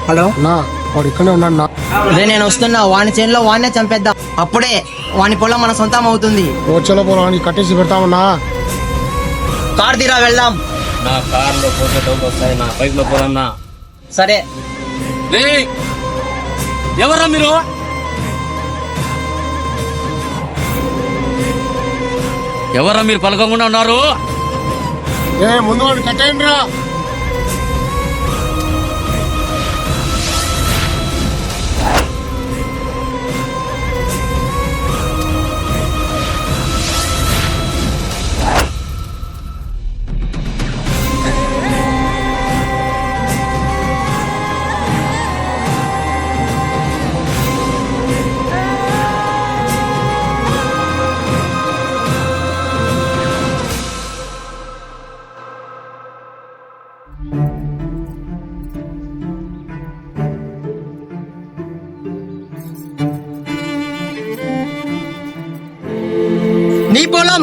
Hello నా వాడు ఇక్కడే ఉన్నాడు నా. అదే నేను వస్తున్నా, వాని చేనులో వాడినే చంపేద్దాం, అప్పుడే వాని పొలం మన సొంతం అవుతుంది. వచ్చేలో పొలాన్ని కట్టేసి పెడతామన్నా. కార్ తీరా వెళ్దాం. నా కార్లో పోతే డౌట్ వస్తాయి, నా బైక్ లో పోదన్నా. సరే. ఎవరా మీరు? ఎవరా మీరు పలకకుండా ఉన్నారు? ముందు వాడిని కట్టేయండి రా.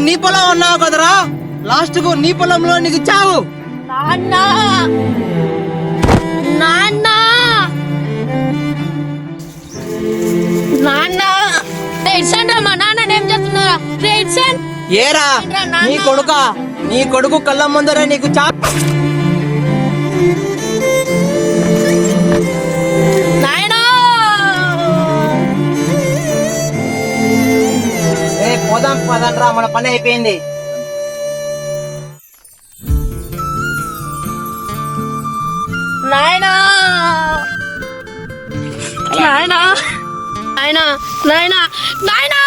నీ పొలం అన్నావు కదరా, లాస్ట్ కు నీ పొలంలో నీకు చావు. నాన్న నాన్న నాన్న మా నాన్న ఏం చేస్తున్నారా? ఏరా నీ కొడుకు కళ్ళ ముందరే నీకు చావు. పోదాం పదండ్రా, మన పని అయిపోయింది. నాయనా నాయనా నాయనా నాయనా నాయనా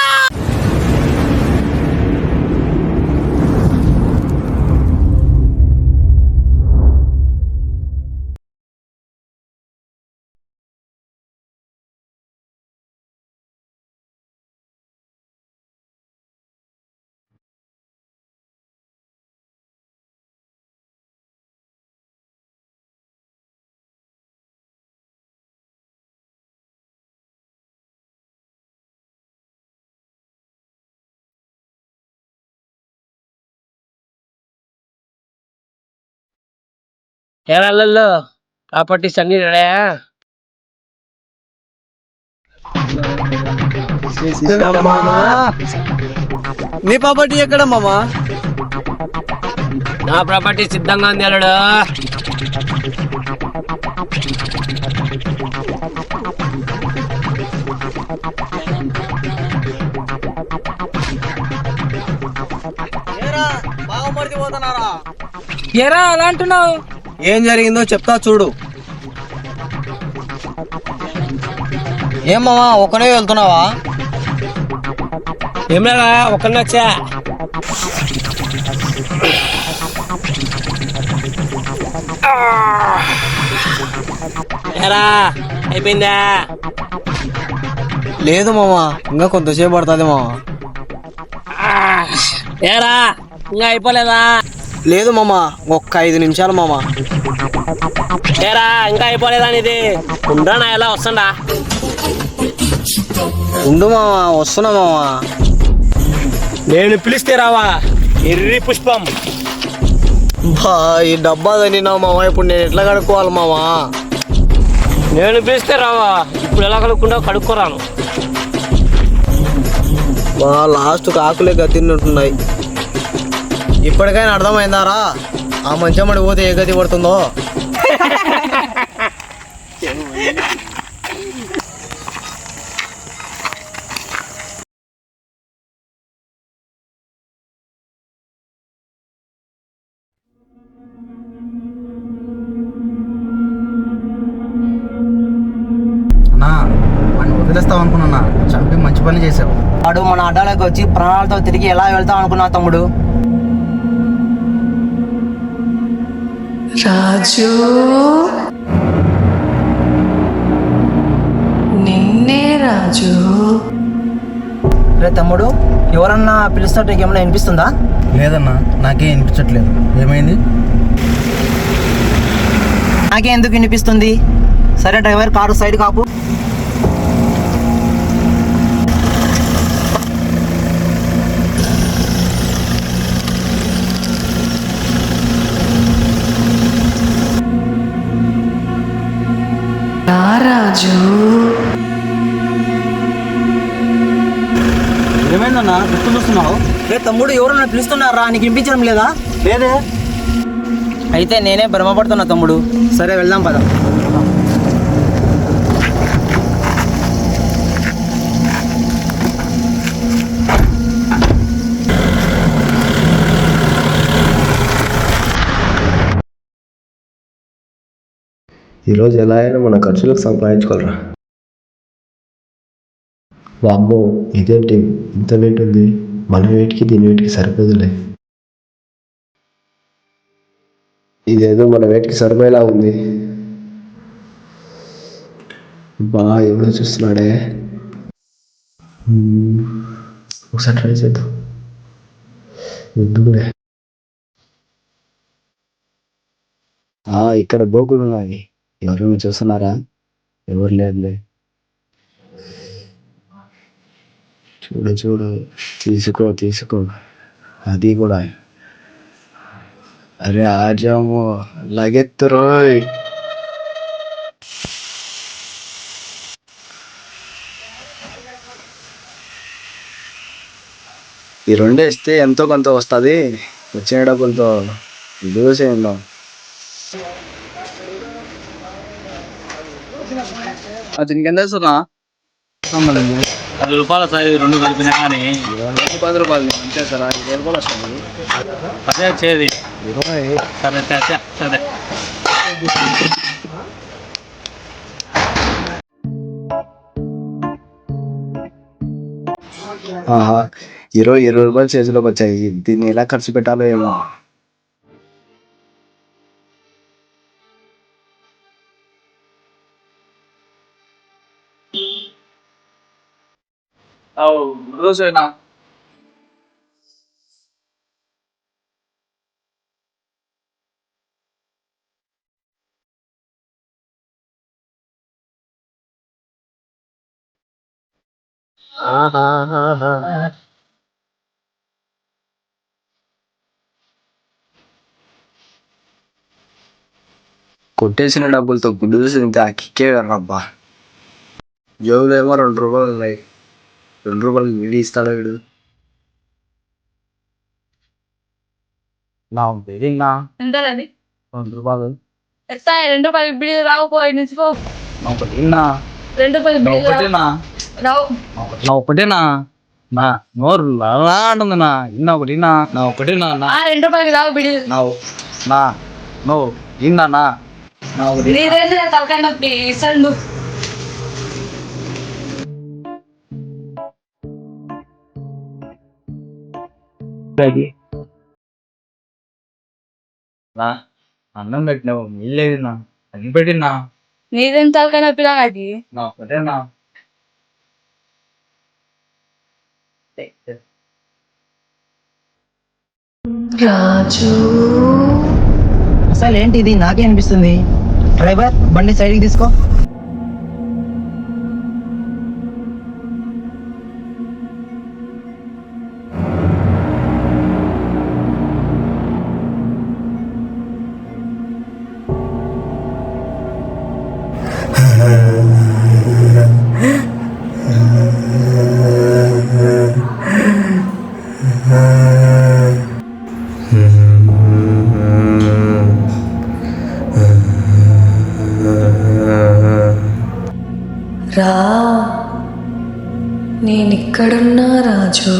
ఏరాళ్ళల్లో ప్రాపర్టీస్ అన్ని రెడయా? నీ ప్రాపర్టీ ఎక్కడ మామా? నా ప్రాపర్టీ సిద్ధంగా ఉంది అల్లుడు. ఏరా అలా అంటున్నావు? ఏం జరిగిందో చెప్తా చూడు. ఏం మామా ఒకనే వెళ్తున్నావా? ఏం లేదా, ఒకరిని వచ్చా. ఏరా అయిపోయిందా? లేదు మామా, ఇంకా కొంతసేపు పడుతుంది మామా. ఏరా ఇంకా అయిపోలేదా? లేదు మామా, ఒక్క 5 నిమిషాలు మామా. ఏరా ఇంకా అయిపోలేదా నీది? ఉండా నా ఎలా వస్తుండా? ఉండు మామా, వస్తున్నా మామా. నేను పిలిస్తే రావా? ఎర్రి పుష్పం. బా ఈ డబ్బా తిన్నావు మామా, ఇప్పుడు నేను ఎట్లా కడుక్కోవాలి మామా? నేను పిలిస్తే రావా? ఇప్పుడు ఎలా కడుక్కుంటావు? కడుక్కోరాను. బా లాస్ట్ ఆకులే గతిన్నట్టున్నాయి. ఇప్పటికైనా అర్థమైందారా ఆ మంచం మడి పోతే ఏ గతి పడుతుందో? వదిలేస్తావు అనుకున్నా, చంపి మంచి పని చేసావు. వాడు మన అడ్డాలకు వచ్చి ప్రాణాలతో తిరిగి ఎలా వెళ్తాం అనుకున్నా తమ్ముడు. రాజు నిన్నే రాజు. రే తమ్ముడు, ఎవరన్నా పిలుస్తుంటే ఏమన్నా వినిపిస్తుందా? లేదన్నా, నాకేం వినిపించట్లేదు. ఏమైంది? నాకే ఎందుకు వినిపిస్తుంది? సరే డ్రైవర్, కారు సైడ్ కాపు. రాజు ఏమైందన్నా గుర్తు చూస్తున్నావు? రే తమ్ముడు ఎవరన్నా పిలుస్తున్నారా? నీకు వినిపించడం లేదా? లేదే. అయితే నేనే భ్రమపడుతున్నా తమ్ముడు. సరే వెళ్దాం పద. ఈరోజు ఎలా అయినా మన ఖర్చులకు సంపాదించుకోవాలరా. వామ్మో, ఇదేంటి ఇంత వెయిట్ ఉంది? మన వెయిట్కి దీని వెయిట్కి సరిపోదులే. ఇదేదో మన వెయిట్కి సరిపోయేలా ఉంది. బాగా ఎవరో చూస్తున్నాడే. ఒకసారి ట్రై చేద్దాం. వద్దులే. ఇక్కడ బోకులు ఉన్నాయి. ఎవరైనా చూస్తున్నారా? ఎవరు లేదులే. చూడు చూడు, తీసుకో అది కూడా. అరే ఆజాము, లగెత్తు రోయ్. ఈ రెండు వేస్తే ఎంతో కొంత వస్తుంది. వచ్చిన డబ్బులతో దూసేయండి. దీనికి ఎంత వేస్తున్నా? 10 రూపాయలు సార్, 2 కలిపినా కానీ 10 రూపాయలు అంతే సార్. 20 రూపాయలు వస్తుంది. అదే వచ్చేది. 20. సరే. ఆహా, 20 రూపాయలు చేతిలోకి వచ్చాయి. దీన్ని ఎలా ఖర్చు పెట్టాలో ఏమో. రోజైనా కొట్టేసిన డబ్బులతో గుడ్డు చూసి తింటే ఆ కిక్కే రబ్బా. జోబులేమో 2 రూపాయలు ఉన్నాయి. 2 రూపాయలు వీడి ఇస్తాడా వీడు? నా పెరిగినా ఎంతది 2 రూపాయలు. ఎస్తా 2 రూపాయలు బిల్లు రాకపోయి నిలిచిపో. నా ఒకటిన్నా. 2 రూపాయలు నా బిల్లు ఒకటేనా? రావు. నా ఒకటేనా? నా నోరు అలా అంటుంది. నా ఒకటినా? నా ఒకటేనా? 2 రూపాయలు రావు బిల్లు. నా నో ఇన్నా నా ఒకటి. నీదేంటి తలకాయ నొప్పి ఇస్తాడు. నా అన్నం పెట్టినావు, నీళ్ళేది నా అన్ని పెట్టినా. నీదేం తలకాయ నొప్పి లాగాది. నా ఒకటేనా? రాజు అసలు ఏంటి ఇది? నాకే అనిపిస్తుంది. డ్రైవర్, బండి సైడ్కి తీసుకో. రా, నేనిక్కడున్నా రాజు.